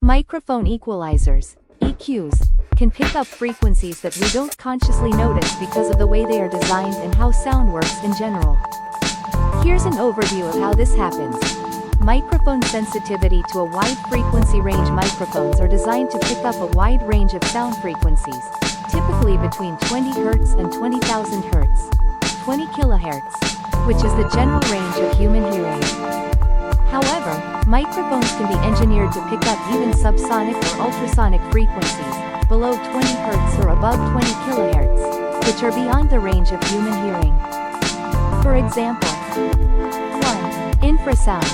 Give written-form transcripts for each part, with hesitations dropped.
Microphone equalizers, EQs, can pick up frequencies that we don't consciously notice because of the way they are designed and how sound works in general. Here's an overview of how this happens. Microphone sensitivity to a wide frequency range. Microphones are designed to pick up a wide range of sound frequencies, typically between 20 Hz and 20,000 Hz, 20 kHz, which is the general range of human hearing. However, microphones can be engineered to pick up even subsonic or ultrasonic frequencies, below 20 Hz or above 20 kHz, which are beyond the range of human hearing. For example, 1. Infrasound.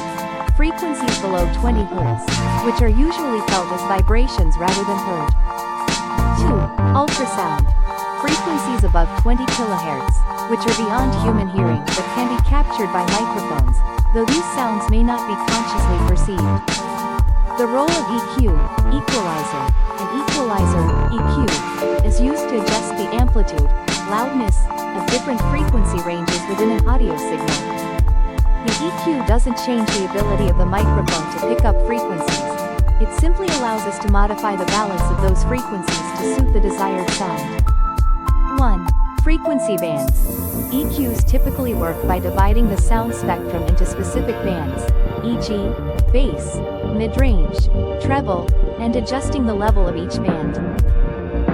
Frequencies below 20 Hz, which are usually felt as vibrations rather than heard. 2. Ultrasound. Frequencies above 20 kHz, which are beyond human hearing but can be captured by microphones, though these sounds may not be consciously perceived. The role of EQ, equalizer, an equalizer, EQ, is used to adjust the amplitude, loudness, of different frequency ranges within an audio signal. The EQ doesn't change the ability of the microphone to pick up frequencies. It simply allows us to modify the balance of those frequencies to suit the desired sound. 1. Frequency bands. EQs typically work by dividing the sound spectrum into specific bands, e.g., bass, mid-range, treble, and adjusting the level of each band.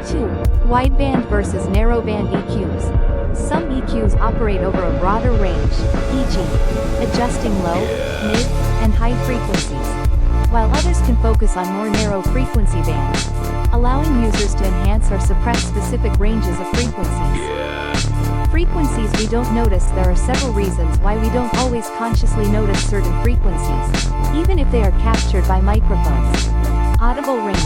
2. Wideband versus narrowband EQs. Some EQs operate over a broader range, e.g., adjusting low, mid, and high frequencies, while others can focus on more narrow frequency bands, allowing users to enhance or suppress specific ranges of frequencies. Frequencies we don't notice. There are several reasons why we don't always consciously notice certain frequencies, even if they are captured by microphones. Audible range.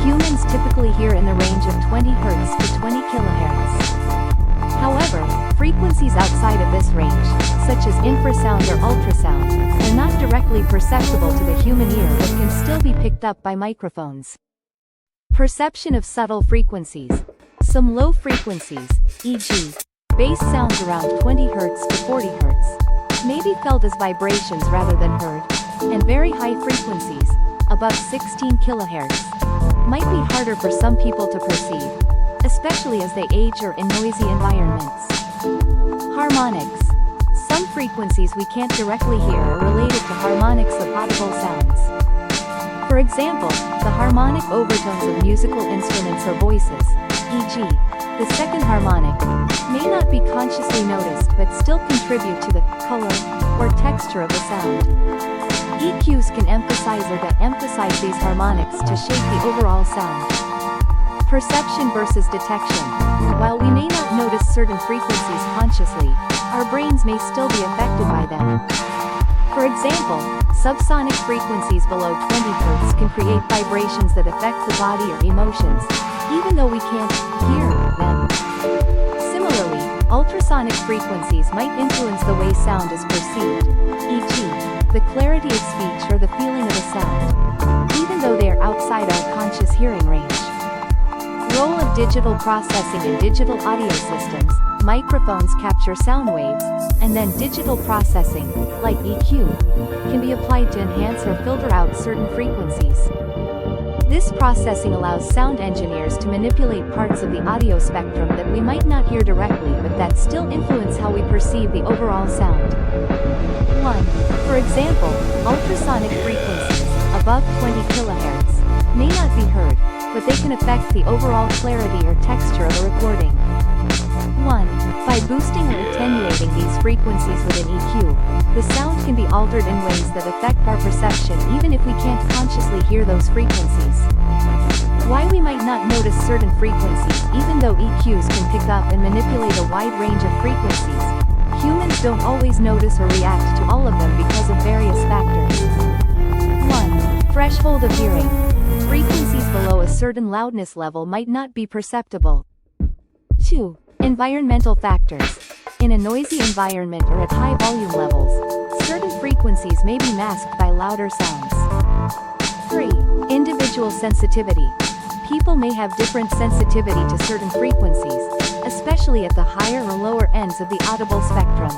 Humans typically hear in the range of 20 Hz to 20 kHz. However, frequencies outside of this range, such as infrasound or ultrasound, are not directly perceptible to the human ear but can still be picked up by microphones. Perception of subtle frequencies. Some low frequencies, e.g., bass sounds around 20 Hz to 40 Hz, may be felt as vibrations rather than heard, and very high frequencies, above 16 kHz, might be harder for some people to perceive, especially as they age or in noisy environments. Harmonics. Some frequencies we can't directly hear are related to harmonics of audible sounds. For example, the harmonic overtones of musical instruments or voices, e.g., the second harmonic, may not be consciously noticed but still contribute to the color or texture of the sound. EQs can emphasize or de-emphasize these harmonics to shape the overall sound. Perception versus detection. While we may not notice certain frequencies consciously, our brains may still be affected by them. For example, subsonic frequencies below 20 Hz can create vibrations that affect the body or emotions, even though we can't hear them. Similarly, ultrasonic frequencies might influence the way sound is perceived, e.g., the clarity of speech or the feeling of a sound, even though they are outside our conscious hearing range. Role of digital processing in digital audio systems. Microphones capture sound waves, and then digital processing, like EQ, can be applied to enhance or filter out certain frequencies. This processing allows sound engineers to manipulate parts of the audio spectrum that we might not hear directly but that still influence how we perceive the overall sound. 1. For example, ultrasonic frequencies, above 20 kHz, may not be heard, but they can affect the overall clarity or texture of a recording. 1. By boosting or attenuating these frequencies within EQ, the sound can be altered in ways that affect our perception even if we can't consciously hear those frequencies. Why we might not notice certain frequencies even though EQs can pick up and manipulate a wide range of frequencies. Humans don't always notice or react to all of them because of various factors. 1. Threshold of hearing. Frequencies below a certain loudness level might not be perceptible. 2. Environmental factors. In a noisy environment or at high volume levels, certain frequencies may be masked by louder sounds. 3. Individual sensitivity. People may have different sensitivity to certain frequencies, especially at the higher or lower ends of the audible spectrum.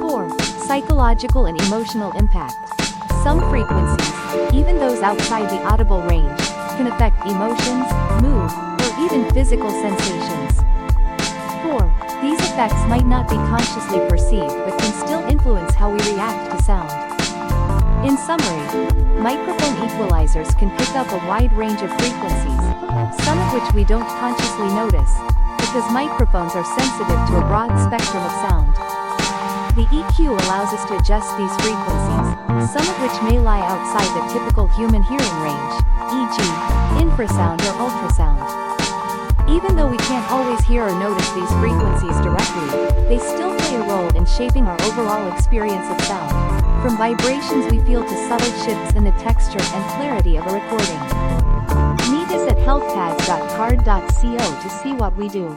4. Psychological and emotional impact. Some frequencies, even those outside the audible range, can affect emotions, mood, or even physical sensations. 4. These effects might not be consciously perceived but can still influence how we react to sound. In summary, microphone equalizers can pick up a wide range of frequencies, some of which we don't consciously notice, because microphones are sensitive to a broad spectrum of sound. The EQ allows us to adjust these frequencies, some of which may lie outside the typical human hearing range, e.g., infrasound or ultrasound. Even though we can't always hear or notice these frequencies directly, they still play a role in shaping our overall experience of sound, from vibrations we feel to subtle shifts in the texture and clarity of a recording. Meet us at healthpads.card.co to see what we do.